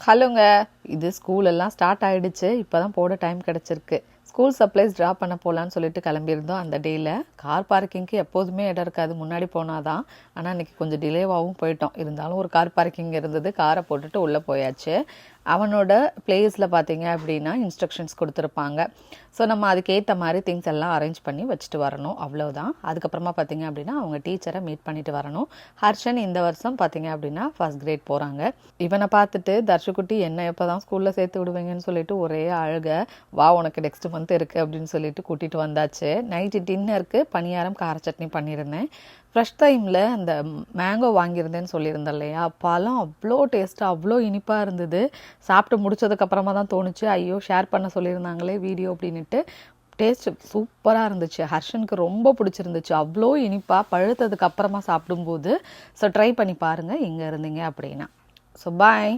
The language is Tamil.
ஹலோங்க. இது ஸ்கூல் எல்லாம் ஸ்டார்ட் ஆயிடுச்சு. இப்போ தான் போட டைம் கிடச்சிருக்கு. ஸ்கூல் சப்ளைஸ் ட்ராப் பண்ண போகலான்னு சொல்லிட்டு கிளம்பியிருந்தோம். அந்த டேயில் கார் பார்க்கிங்க்கு எப்போதுமே இடம் இருக்காது, முன்னாடி போனால் தான். ஆனால் இன்றைக்கி கொஞ்சம் டிலேவாகவும் போயிட்டோம். இருந்தாலும் ஒரு கார் பார்க்கிங் இருந்தது, காரை போட்டுட்டு உள்ளே போயாச்சு. அவனோட பிளேஸில் பார்த்தீங்க அப்படின்னா இன்ஸ்ட்ரக்ஷன்ஸ் கொடுத்துருப்பாங்க. ஸோ நம்ம அதுக்கேற்ற மாதிரி திங்ஸ் எல்லாம் அரேஞ்ச் பண்ணி வச்சுட்டு வரணும், அவ்வளோதான். அதுக்கப்புறமா பார்த்தீங்க அப்படின்னா அவங்க டீச்சரை மீட் பண்ணிட்டு வரணும். ஹர்ஷன் இந்த வருஷம் பார்த்தீங்க அப்படின்னா ஃபர்ஸ்ட் கிரேட் போகிறாங்க. இவனை பார்த்துட்டு தர்ஷுக்குட்டி என்ன எப்போ தான் ஸ்கூலில் சேர்த்து விடுவீங்கன்னு சொல்லிட்டு ஒரே அழுக. வா உனக்கு நெக்ஸ்ட் மந்த் இருக்குது அப்படின்னு சொல்லிட்டு கூட்டிகிட்டு வந்தாச்சு. நைட்டு டின்னருக்கு பணியாரம் கார சட்னி பண்ணியிருந்தேன். ஃப்ரெஷ் டைமில் அந்த மேங்கோ வாங்கியிருந்தேன்னு சொல்லியிருந்தேன் இல்லையா, பழம் அவ்வளோ டேஸ்ட்டாக அவ்வளோ இனிப்பாக இருந்தது. சாப்பிட்டு முடிச்சதுக்கப்புறமா தான் தோணுச்சு, ஐயோ ஷேர் பண்ண சொல்லியிருந்தாங்களே வீடியோ அப்படின்ட்டு. டேஸ்ட்டு சூப்பராக இருந்துச்சு. ஹர்ஷனுக்கு ரொம்ப பிடிச்சிருந்துச்சு, அவ்வளோ இனிப்பாக பழுத்ததுக்கு அப்புறமா சாப்பிடும்போது. ஸோ ட்ரை பண்ணி பாருங்கள் இங்கே இருந்தீங்க அப்படின்னா. So bye.